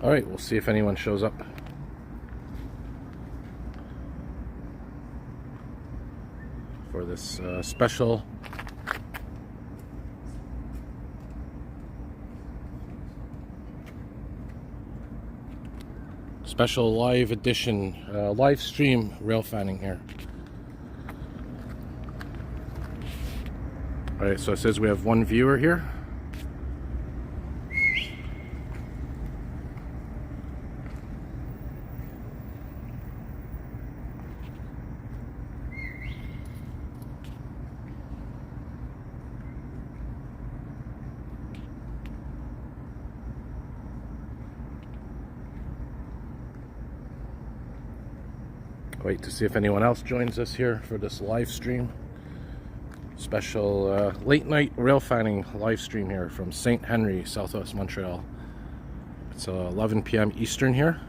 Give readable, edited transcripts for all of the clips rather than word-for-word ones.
All right, we'll see if anyone shows up. For this special live edition, live stream rail fanning here. All right, so it says we have one viewer here. Wait to see if anyone else joins us here for this live stream. Special late night rail fanning live stream here from Saint-Henri, southwest Montreal. It's 11 p.m. Eastern here.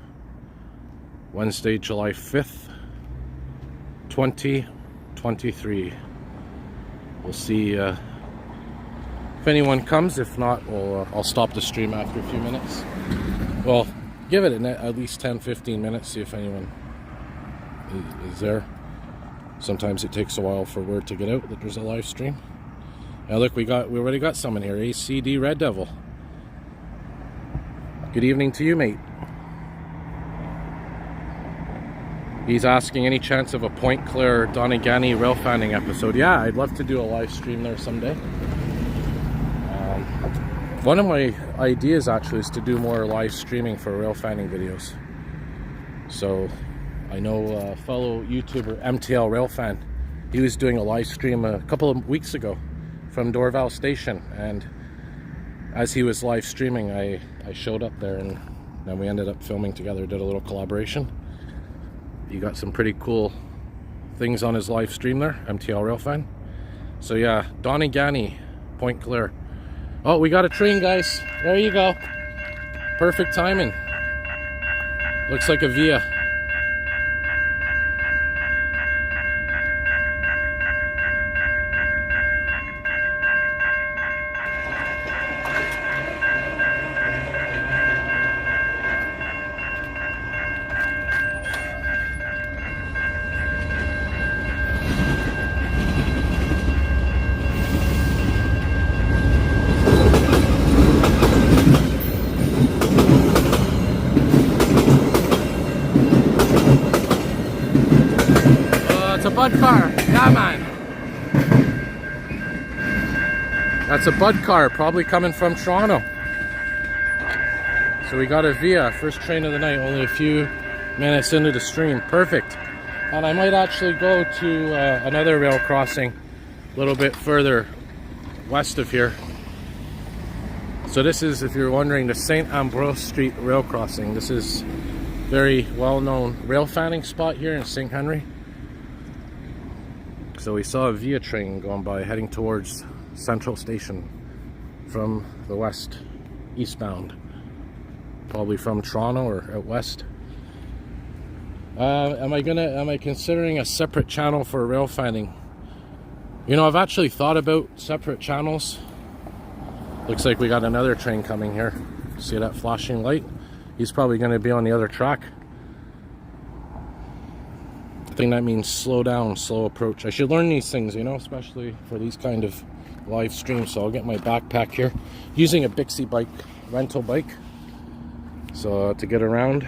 Wednesday, July 5th, 2023. We'll see if anyone comes. If not, I'll stop the stream after a few minutes. Well, give it at least 10-15 minutes, see if anyone is there. Sometimes it takes a while for word to get out that there's a live stream. Now look, we already got someone here. ACD Red Devil. Good evening to you, mate. He's asking any chance of a Point Claire Donegal rail fanning episode. Yeah, I'd love to do a live stream there someday. One of my ideas actually is to do more live streaming for rail fanning videos. So I know fellow YouTuber MTL Railfan, he was doing a live stream a couple of weeks ago from Dorval Station, and as he was live streaming, I showed up there, and then we ended up filming together, did a little collaboration. He got some pretty cool things on his live stream there, MTL Railfan. So yeah, Donegal, Point Claire. Oh, we got a train, guys. There you go. Perfect timing. Looks like a via. It's a Bud car. Yeah, man. That's a Bud car, probably coming from Toronto. So we got a via, first train of the night, only a few minutes into the stream. Perfect. And I might actually go to another rail crossing a little bit further west of here. So this is, if you're wondering, the St. Ambrose Street rail crossing. This is very well-known rail fanning spot here in Saint-Henri. So we saw a via train going by heading towards Central Station from the west, eastbound, probably from Toronto or out west. Am I considering a separate channel for rail fanning? You know, I've actually thought about separate channels. Looks like we got another train coming here. See that flashing light? He's probably going to be on the other track. I think that means slow down, slow approach. I should learn these things, you know, especially for these kind of live streams. So I'll get my backpack here, using a Bixie bike, rental bike, so to get around.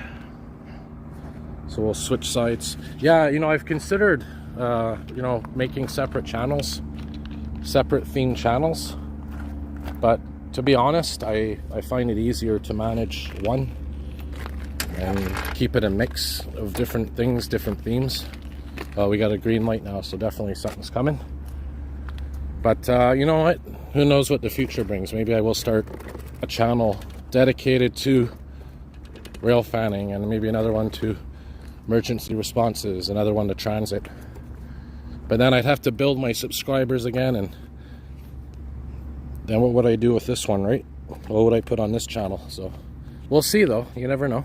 So we'll switch sides. Yeah, you know, I've considered, you know, making separate channels, separate themed channels. But to be honest, I find it easier to manage one and keep it a mix of different things, different themes. We got a green light now, so definitely something's coming. But you know what? Who knows what the future brings? Maybe I will start a channel dedicated to rail fanning, and maybe another one to emergency responses, another one to transit. But then I'd have to build my subscribers again, and then what would I do with this one, right? What would I put on this channel? So we'll see, though. You never know.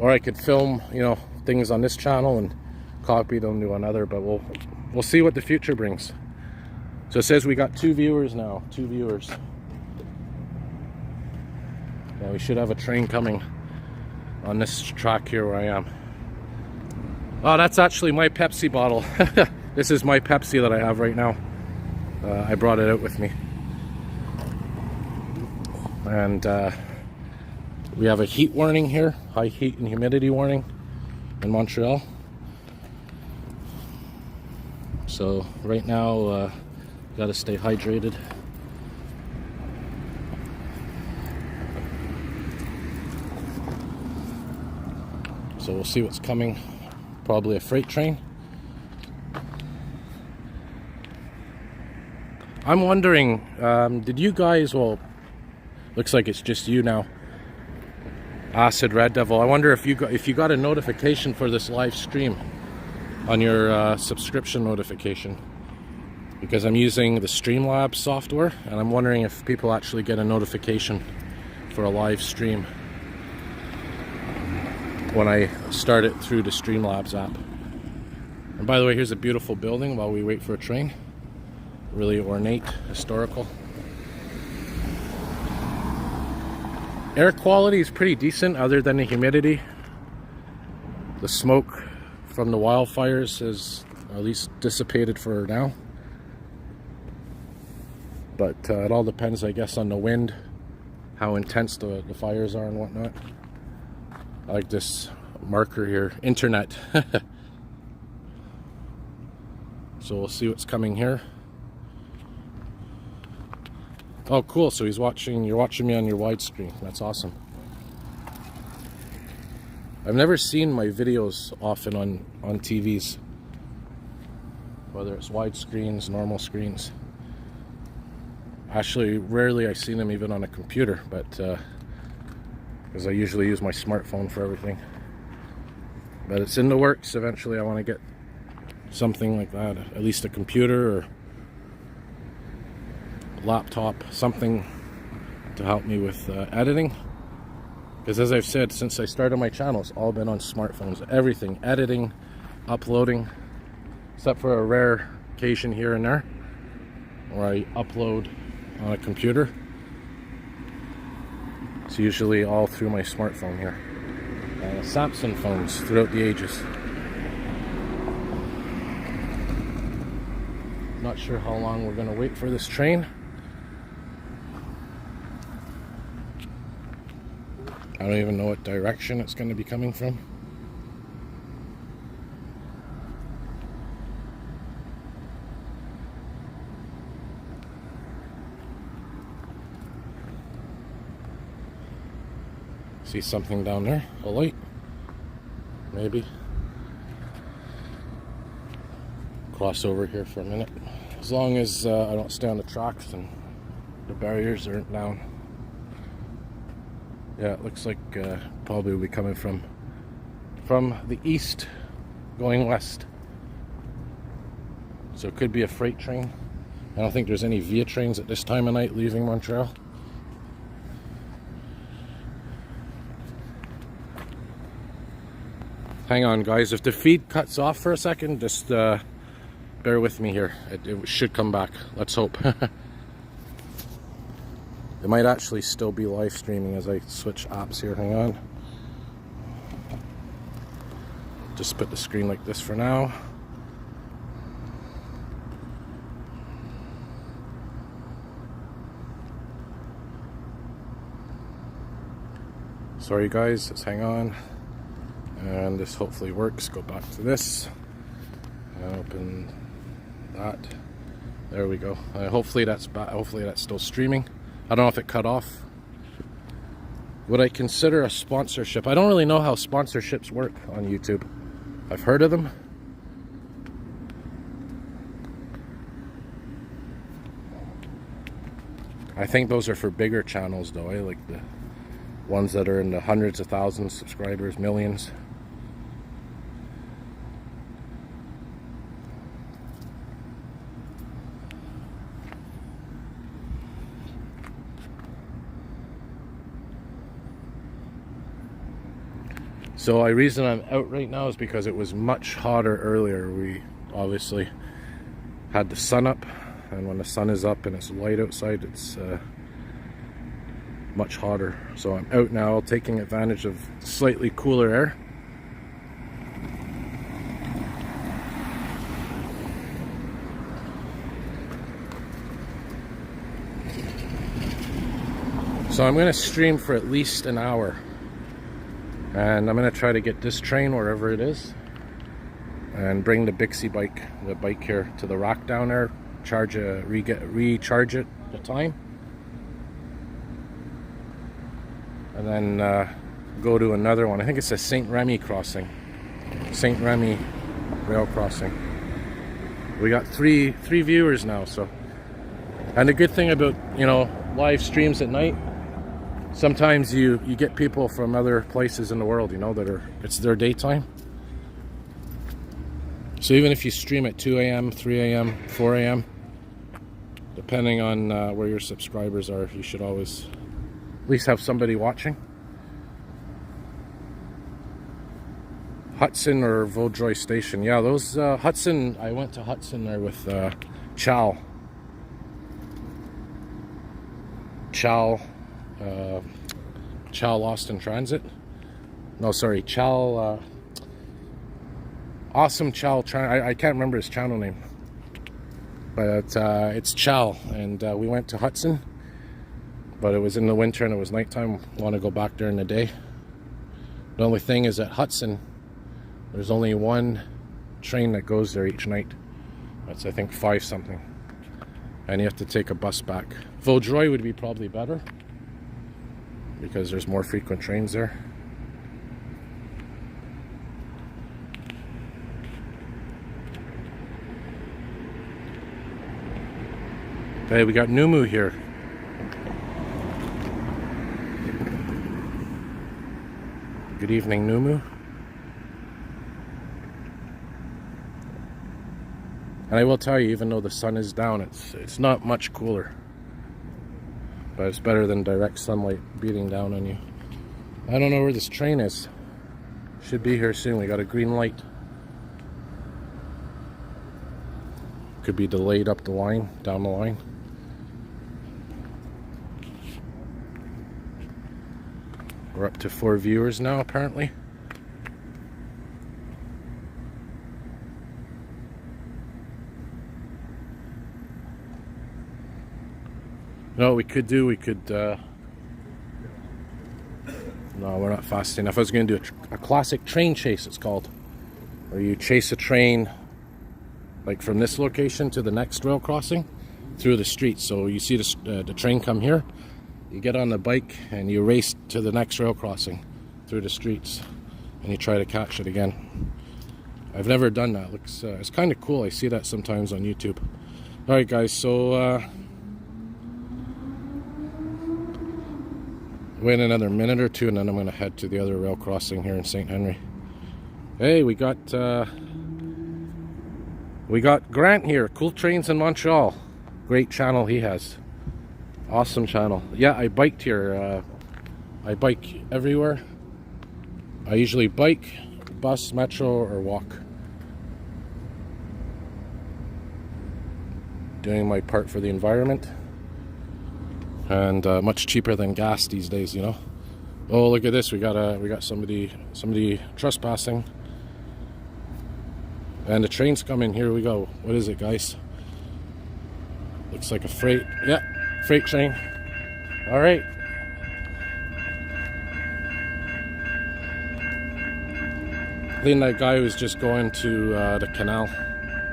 Or I could film, you know, things on this channel and copy them to another, but we'll see what the future brings. So it says we got 2 viewers now, 2 viewers. Yeah, we should have a train coming on this track here where I am. Oh, that's actually my Pepsi bottle. This is my Pepsi that I have right now. I brought it out with me. And we have a heat warning here, high heat and humidity warning in Montreal. So right now, got to stay hydrated. So we'll see what's coming. Probably a freight train. I'm wondering, did you guys, well, looks like it's just you now, Acid Red Devil. I wonder if you got a notification for this live stream on your subscription notification, because I'm using the Streamlabs software, and I'm wondering if people actually get a notification for a live stream when I start it through the Streamlabs app. And by the way, here's a beautiful building while we wait for a train. Really ornate, historical. Air quality is pretty decent other than the humidity. The smoke from the wildfires is at least dissipated for now. But it all depends, I guess, on the wind, how intense the fires are and whatnot. I like this marker here, internet. So we'll see what's coming here. Oh, cool. So you're watching me on your widescreen. That's awesome. I've never seen my videos often on TVs, whether it's widescreens, normal screens. Actually, rarely I've seen them even on a computer, but because I usually use my smartphone for everything. But it's in the works. Eventually I want to get something like that, at least a computer or laptop, something to help me with editing, because as I've said, since I started my channel, it's all been on smartphones. Everything, editing, uploading, except for a rare occasion here and there where I upload on a computer. It's usually all through my smartphone here. Samsung phones throughout the ages. Not sure how long we're going to wait for this train. I don't even know what direction it's going to be coming from. See something down there? A light? Maybe. Cross over here for a minute. As long as I don't stay on the tracks and the barriers aren't down. Yeah, it looks like probably will be coming from the east going west. So it could be a freight train. I don't think there's any via trains at this time of night leaving Montreal. Hang on, guys. If the feed cuts off for a second, just bear with me here. It should come back. Let's hope. It might actually still be live streaming as I switch apps here. Hang on. Just put the screen like this for now. Sorry guys, let's hang on. And this hopefully works. Go back to this. And open that. There we go. Hopefully that's still streaming. I don't know if it cut off. Would I consider a sponsorship? I don't really know how sponsorships work on YouTube. I've heard of them. I think those are for bigger channels though, like the ones that are in the hundreds of thousands subscribers, millions. So the reason I'm out right now is because it was much hotter earlier. We obviously had the sun up, and when the sun is up and it's light outside, it's much hotter. So I'm out now taking advantage of slightly cooler air. So I'm going to stream for at least an hour, and I'm going to try to get this train wherever it is and bring the Bixie bike, the bike here to the rack down there, recharge it at a time, and then go to another one. I think it's a Saint-Henri crossing, Saint-Henri rail crossing. We got three viewers now. So, and the good thing about, you know, live streams at night, sometimes you get people from other places in the world, you know, it's their daytime. So even if you stream at 2 a.m., 3 a.m., 4 a.m., depending on where your subscribers are, you should always at least have somebody watching. Hudson or Vaudreuil Station. Yeah, those Hudson, I went to Hudson there with Chow Lost in Transit. No, sorry, Chow Awesome Chow. I can't remember his channel name, but it's Chow, and we went to Hudson, but it was in the winter and it was nighttime. Want to go back during the day. The only thing is at Hudson, there's only one train that goes there each night. That's, I think, 5 something, and you have to take a bus back. Vaudreuil would be probably better because there's more frequent trains there. Hey, we got Numu here. Good evening, Numu. And I will tell you, even though the sun is down, it's not much cooler. But it's better than direct sunlight beating down on you. I don't know where this train is. Should be here soon. We got a green light. Could be delayed up the line, down the line. We're up to 4 viewers now, apparently. No, we could no, we're not fast enough. I was going to do a classic train chase, it's called, where you chase a train like from this location to the next rail crossing through the street. So you see the train come here, you get on the bike and you race to the next rail crossing through the streets, and you try to catch it again. I've never done that. It's kind of cool. I see that sometimes on YouTube. All right, guys. So wait another minute or two, and then I'm going to head to the other rail crossing here in Saint-Henri. Hey, we got Grant here. Cool Trains in Montreal. Great channel he has. Awesome channel. Yeah, I biked here. I bike everywhere. I usually bike, bus, metro, or walk. Doing my part for the environment. And much cheaper than gas these days, you know. Oh, look at this! We got somebody trespassing, and the train's coming. Here we go. What is it, guys? Looks like a freight. Yeah, freight train. All right. I think that guy was just going to the canal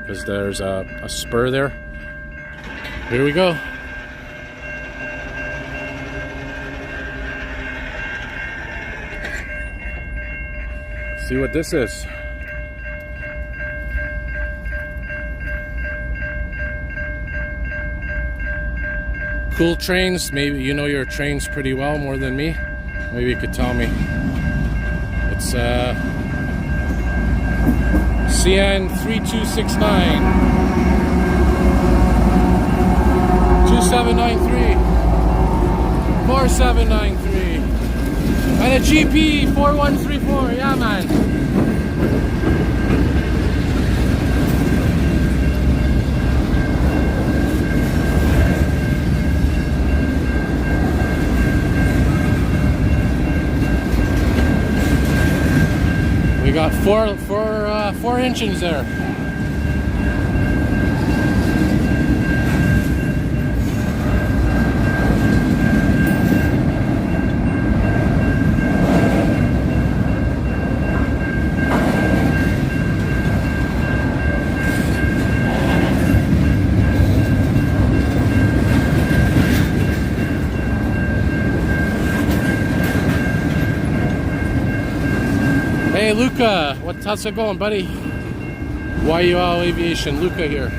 because there's a spur there. Here we go. See what this is. Cool Trains. Maybe you know your trains pretty well, more than me. Maybe you could tell me. It's CN 3269 2793 4793 and a GP 4134. Yeah, man. Got four engines there. Hey Luca, how's it going, buddy? YUL Aviation, Luca here.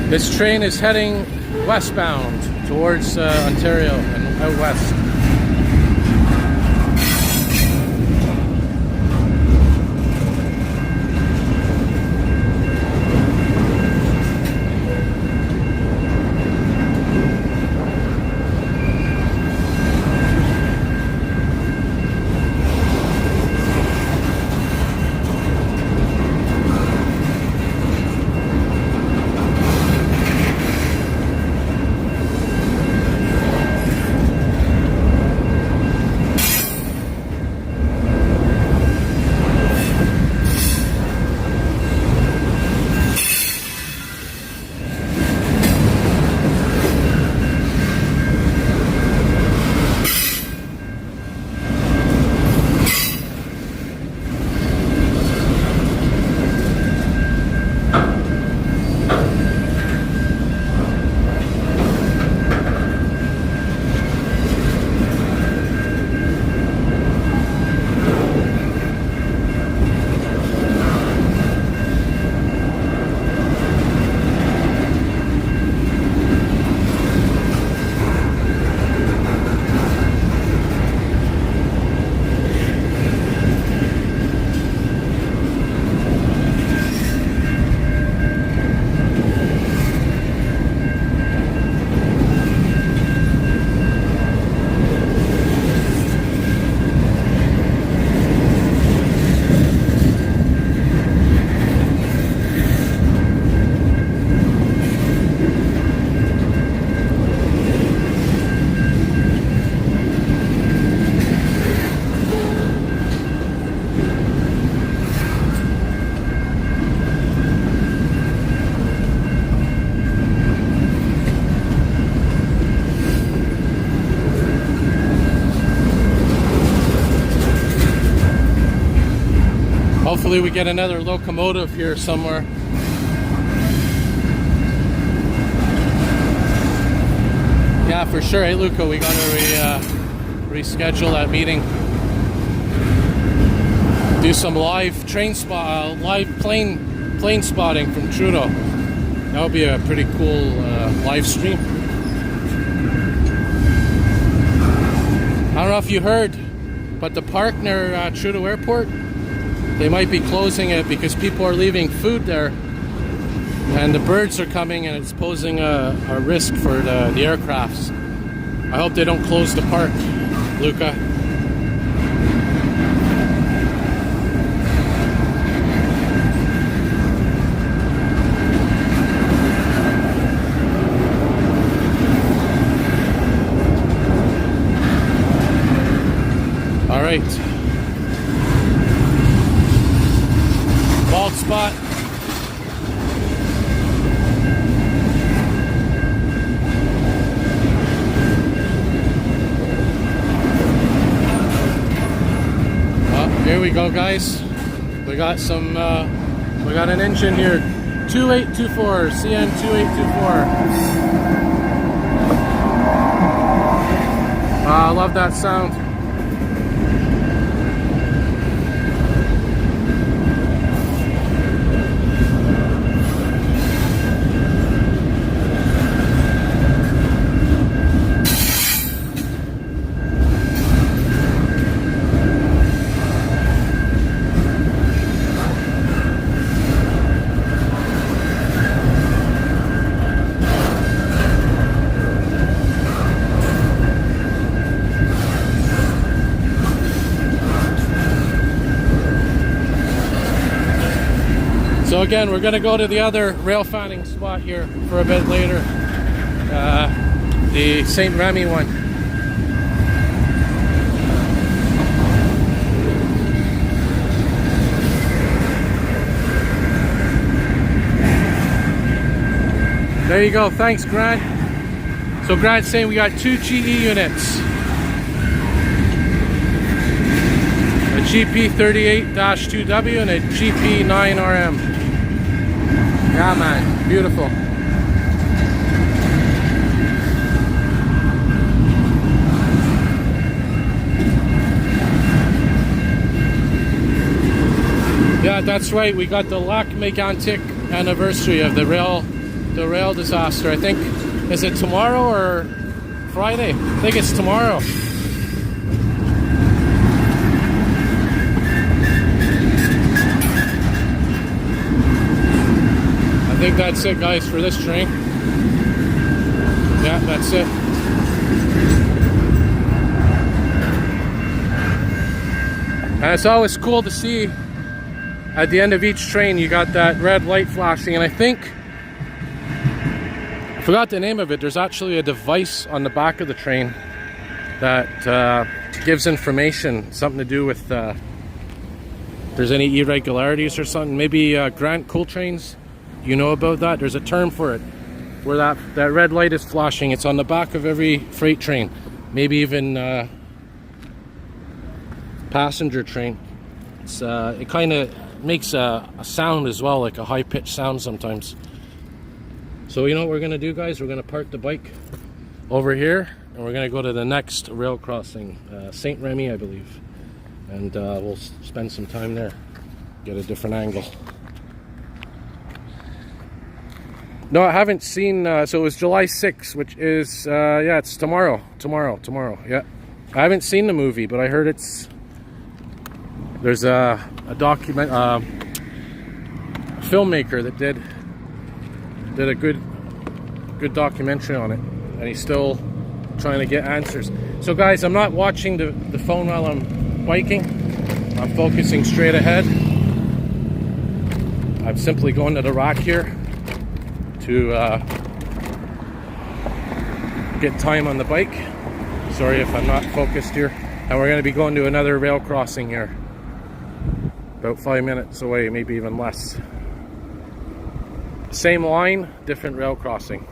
This train is heading westbound towards Ontario and out west. Hopefully we get another locomotive here somewhere. Yeah, for sure. Hey, Luca, we got to reschedule that meeting. Do some live train spot, live plane spotting from Trudeau. That would be a pretty cool live stream. I don't know if you heard, but the park near Trudeau Airport, they might be closing it because people are leaving food there, and the birds are coming, and it's posing a risk for the aircrafts. I hope they don't close the park, Luca. All right. Bald spot. Here we go, guys. We got some, we got an engine here. 2824, CN 2824. I love that sound. So again, we're going to go to the other rail fanning spot here for a bit later, the Saint-Henri one. There you go, thanks Grant. So Grant's saying we got 2 GE units. A GP38-2W and a GP9RM. Yeah, man, beautiful. Yeah, that's right. We got the Lac Mégantic anniversary of the rail disaster. I think, is it tomorrow or Friday? I think it's tomorrow. I think that's it, guys, for this train. Yeah, that's it. And it's always cool to see at the end of each train you got that red light flashing, and I think, I forgot the name of it, there's actually a device on the back of the train that gives information, something to do with if there's any irregularities or something. Maybe Grant Cool Trains, you know about that? There's a term for it, where that red light is flashing. It's on the back of every freight train, maybe even passenger train. It's it kind of makes a sound as well, like a high-pitched sound sometimes. So you know what we're gonna do, guys? We're gonna park the bike over here, and we're gonna go to the next rail crossing, Saint-Henri, I believe, and we'll spend some time there, get a different angle. No, I haven't seen, so it was July 6th, which is, yeah, it's tomorrow, yeah. I haven't seen the movie, but I heard there's a document, filmmaker that did a good documentary on it, and he's still trying to get answers. So guys, I'm not watching the phone while I'm biking. I'm focusing straight ahead. I'm simply going to the rack here to get time on the bike. Sorry if I'm not focused here. And we're going to be going to another rail crossing here, about 5 minutes away, maybe even less. Same line, different rail crossing.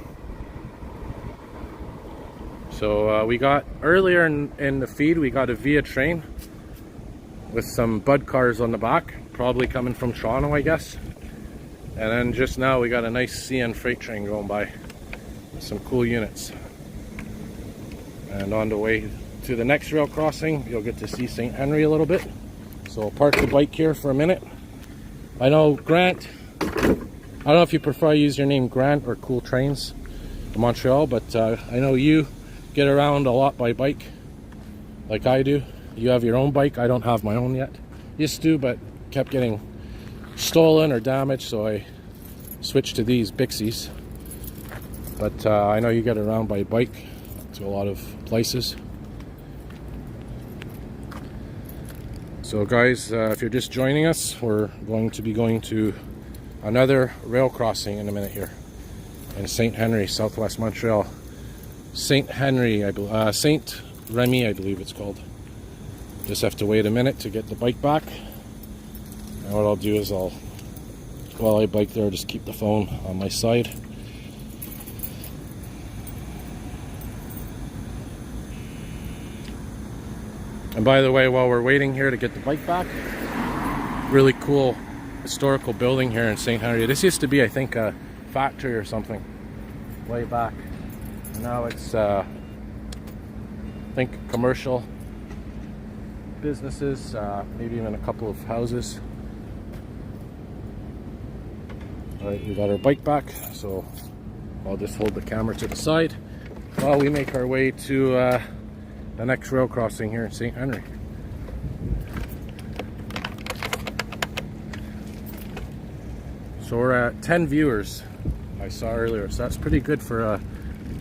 So we got earlier in the feed, we got a Via train with some Bud cars on the back, probably coming from Toronto, I guess. And then just now we got a nice CN freight train going by with some cool units. And on the way to the next rail crossing, you'll get to see Saint-Henri a little bit. So I'll park the bike here for a minute. I know Grant, I don't know if you prefer I use your name Grant or Cool Trains in Montreal, but I know you get around a lot by bike, like I do. You have your own bike. I don't have my own yet. Used to, but kept getting stolen or damaged, so I switched to these Bixies. But I know you get around by bike to a lot of places. So guys, if you're just joining us, we're going to be going to another rail crossing in a minute here in Saint-Henri, southwest Montreal. Saint-Henri, Saint-Remy, I believe it's called. Just have to wait a minute to get the bike back. And what I'll do is while I bike there, just keep the phone on my side. And by the way, while we're waiting here to get the bike back, really cool historical building here in Saint-Henri. This used to be, I think, a factory or something way back. And now it's, I think, commercial businesses, maybe even a couple of houses. Alright, we got our bike back, so I'll just hold the camera to the side while we make our way to the next rail crossing here in Saint-Henri. So we're at 10 viewers I saw earlier, so that's pretty good for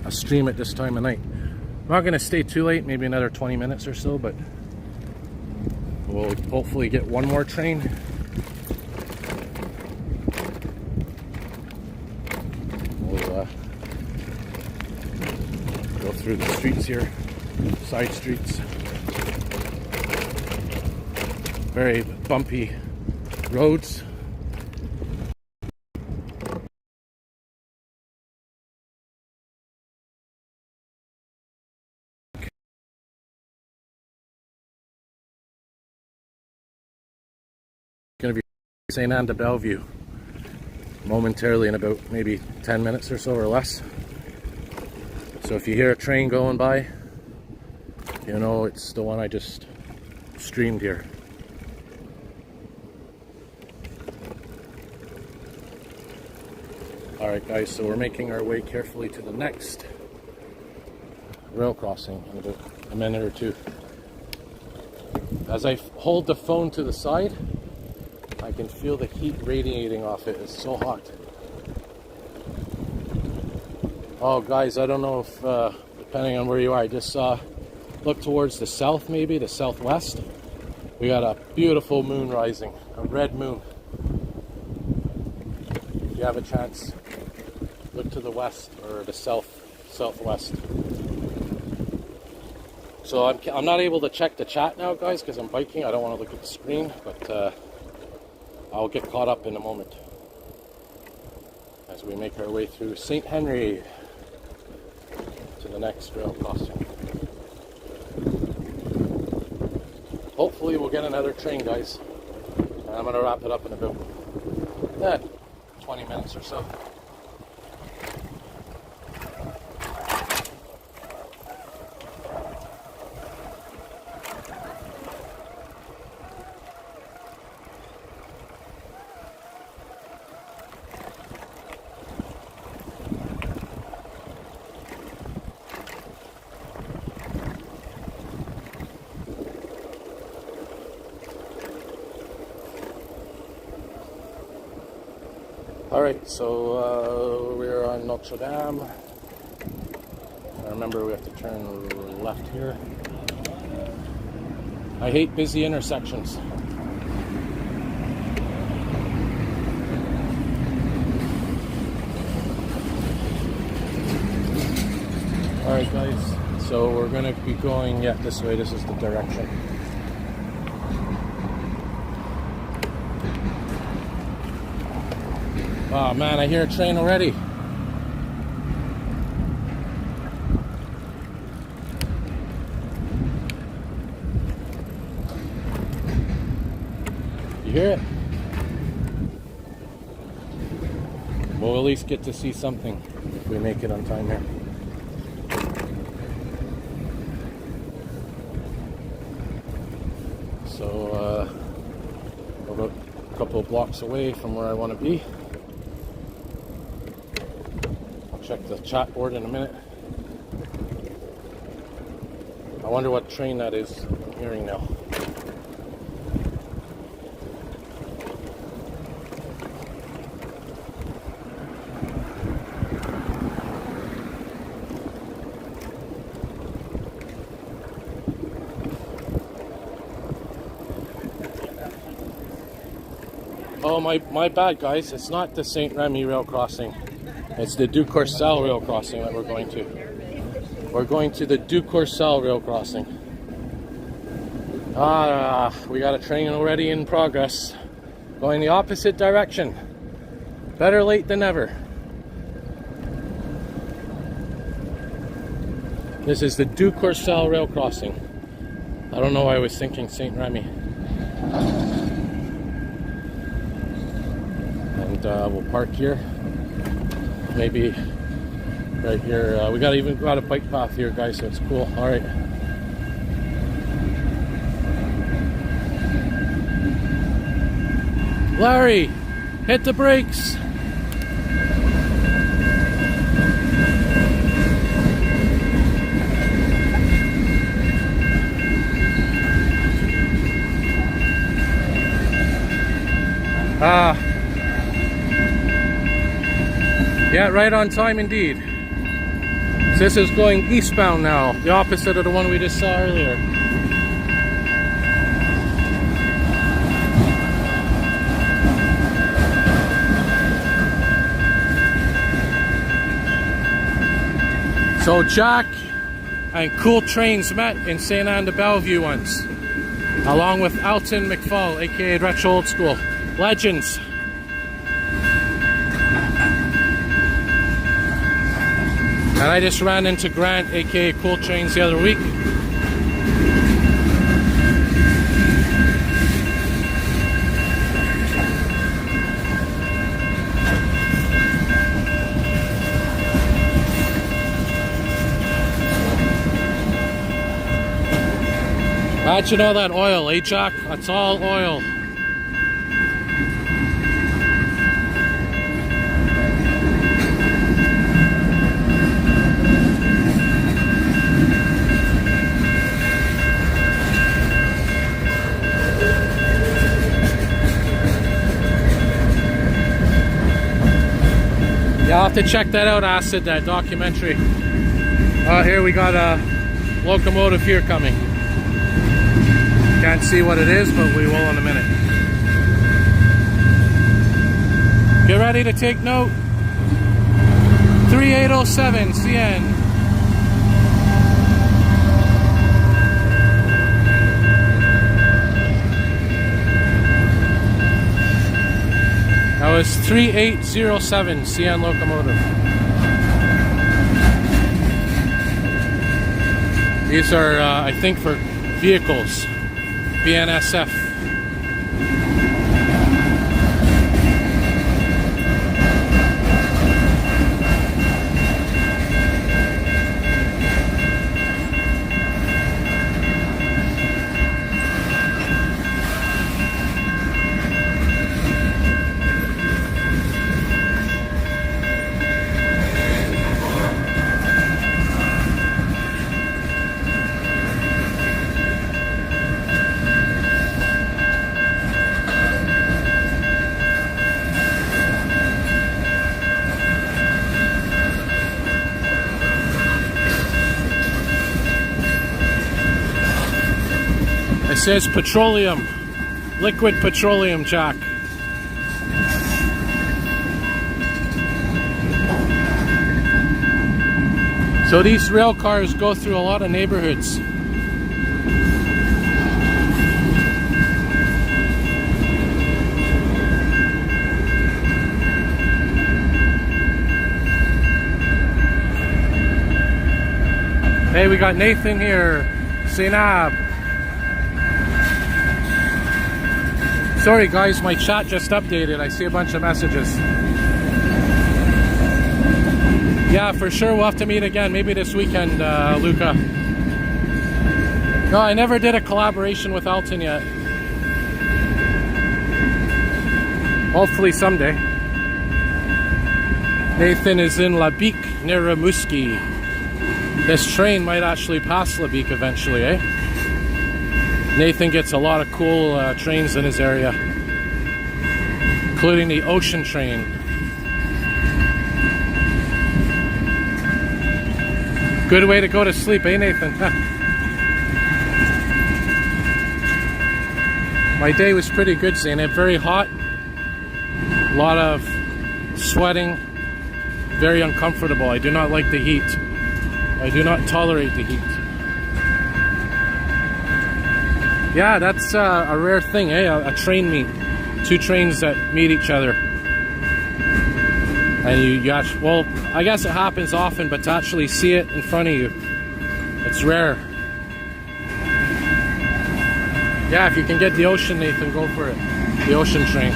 a stream at this time of night. I'm not going to stay too late, maybe another 20 minutes or so, but we'll hopefully get one more train. We'll go through the streets here, side streets. Very bumpy roads. Going to be Saint-Anne de Bellevue momentarily in about maybe 10 minutes or so or less. So if you hear a train going by, you know it's the one I just streamed here. Alright guys, so we're making our way carefully to the next rail crossing in about a minute or two. As I hold the phone to the side, I can feel the heat radiating off it. It's so hot. Oh guys, I don't know if depending on where you are, I just saw, look towards the south, maybe the southwest. We got a beautiful moon rising, a red moon. If you have a chance, look to the west or the southwest. So I'm not able to check the chat now, guys, because I'm biking. I don't want to look at the screen, but I'll get caught up in a moment as we make our way through Saint-Henri to the next rail crossing. Hopefully we'll get another train, guys. And I'm going to wrap it up in about 20 minutes or so. Alright, so we're on Notre Dame. I remember we have to turn left here. I hate busy intersections. Alright guys, so we're going to be going, this way, this is the direction. Oh man, I hear a train already. You hear it? We'll at least get to see something if we make it on time here. couple of blocks away from where I want to be. I'll check the chat board in a minute. I wonder what train that is I'm hearing now. Oh, my bad, guys. It's not the Saint-Henri rail crossing. It's the Ducourcelle rail crossing that we're going to. We're going to the Ducourcelle rail crossing. We got a train already in progress. Going the opposite direction. Better late than never. This is the Ducourcelle rail crossing. I don't know why I was thinking Saint-Remy. And we'll park here. Maybe right here. We got a bike path here, guys, so it's cool. All right. Larry, hit the brakes. Yeah, right on time indeed. So this is going eastbound now, the opposite of the one we just saw earlier. So Jack and Cool Trains met in Saint-Anne-de-Bellevue once, along with Alton McFall, aka Retro Old School. Legends. And I just ran into Grant, aka Cool Trains, the other week. Imagine all that oil, eh, Jack? That's all oil. Yeah, I'll have to check that out, Acid, that documentary. Here we got a locomotive here coming. Can't see what it is, but we will in a minute. Get ready to take note. 3807 CN. That was 3807 CN locomotive. These are, I think, for vehicles. BNSF. It says petroleum, liquid petroleum, Jack. So these rail cars go through a lot of neighborhoods. Hey, we got Nathan here, Sinab. Sorry guys, my chat just updated. I see a bunch of messages. Yeah, for sure we'll have to meet again. Maybe this weekend, Luca. No, I never did a collaboration with Alton yet. Hopefully someday. Nathan is in La Bique, near Rimouski. This train might actually pass La Bique eventually, eh? Nathan gets a lot of cool trains in his area, including the ocean train. Good way to go to sleep, eh, Nathan? My day was pretty good, Zainab. Very hot, a lot of sweating, very uncomfortable. I do not like the heat. I do not tolerate the heat. Yeah, that's a rare thing, eh? A train meet. Two trains that meet each other. And you actually, well, I guess it happens often, but to actually see it in front of you, it's rare. Yeah, if you can get the ocean, Nathan, go for it. The ocean train.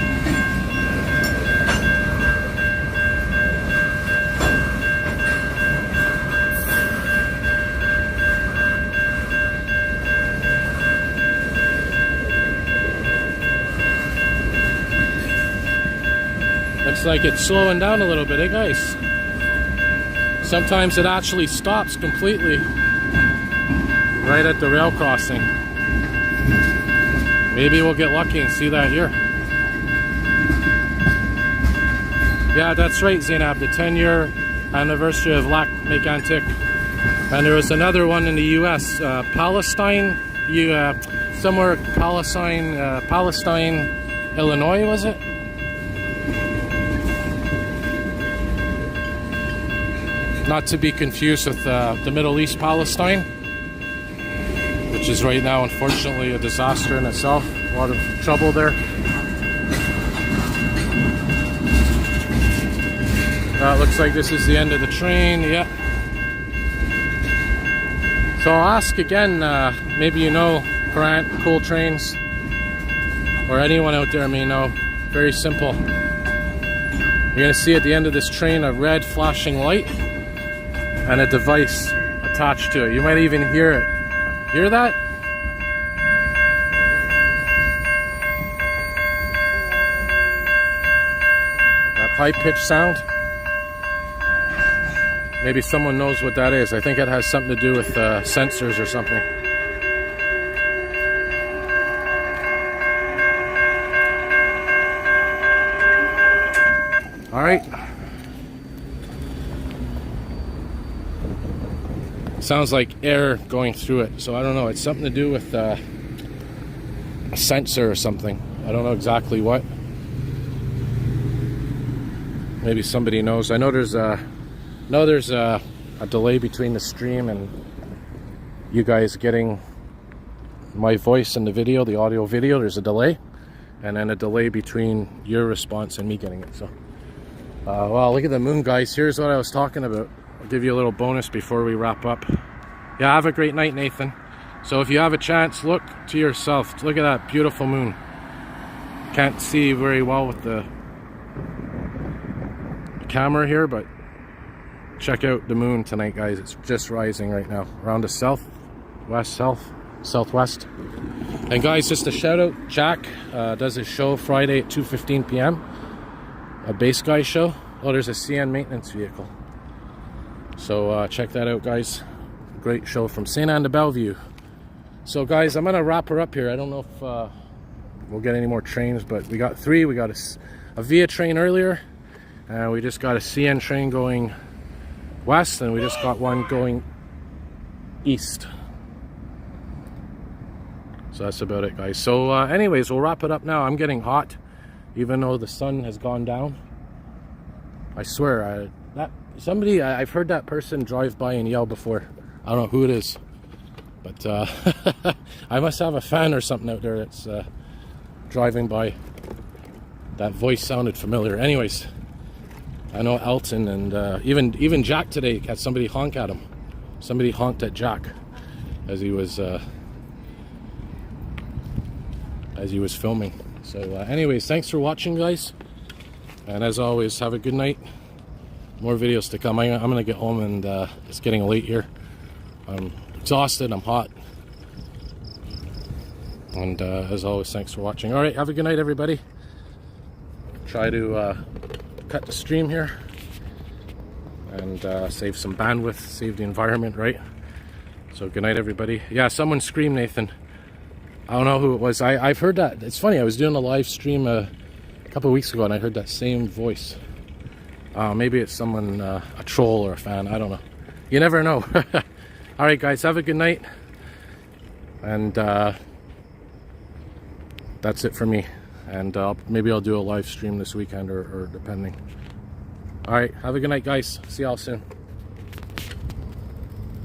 Looks like it's slowing down a little bit, eh, guys? Sometimes it actually stops completely right at the rail crossing. Maybe we'll get lucky and see that here. Yeah, that's right, Zainab. The 10-year anniversary of Lac Mégantic. And there was another one in the U.S. Palestine, somewhere Palestine, Illinois, was it? Not to be confused with the Middle East Palestine, which is right now, unfortunately, a disaster in itself. A lot of trouble there. Looks like this is the end of the train. Yeah. So I'll ask again, maybe you know cool trains, or anyone out there may know. Very simple. You're going to see at the end of this train a red flashing light and a device attached to it. You might even hear it. Hear that? That high-pitched sound? Maybe someone knows what that is. I think it has something to do with sensors or something. All right. Sounds like air going through it, so I don't know. It's something to do with a sensor or something. I don't know exactly what. Maybe somebody knows. I know there's a delay between the stream and you guys getting my voice in the video, the audio video. There's a delay, and then a delay between your response and me getting it. So, well, look at the moon, guys. Here's what I was talking about. I'll give you a little bonus before we wrap up. Yeah, have a great night, Nathan. So if you have a chance, look to yourself. Look at that beautiful moon. Can't see very well with the camera here, but check out the moon tonight, guys. It's just rising right now around the southwest. And guys, just a shout out, Jack does his show Friday at 2:15 p.m. a bass guy show. Oh, there's a CN maintenance vehicle. So check that out, guys. Great show from Saint-Henri to Bellevue. So guys, I'm gonna wrap her up here. I don't know if we'll get any more trains, but we got three. We got a VIA train earlier, and we just got a CN train going west, and we just got one going east. So that's about it, guys. So anyways, we'll wrap it up now. I'm getting hot, even though the sun has gone down. I swear, I've heard that person drive by and yell before. I don't know who it is, but I must have a fan or something out there that's driving by. That voice sounded familiar. Anyways, I know Elton and even Jack today had somebody honk at him. Somebody honked at Jack as he was filming. So anyways, thanks for watching, guys, and as always, have a good night. More videos to come. I'm gonna get home, and it's getting late here. I'm exhausted, I'm hot, and as always, thanks for watching. All right, have a good night, everybody. try to cut the stream here and save some bandwidth, save the environment, right? So good night, everybody. Yeah, someone screamed, Nathan. I don't know who it was. I've heard that. It's funny, I was doing a live stream a couple of weeks ago and I heard that same voice. Maybe it's someone, a troll or a fan, I don't know. You never know. Alright guys, have a good night. And that's it for me. And maybe I'll do a live stream this weekend or depending. Alright, have a good night guys. See y'all soon.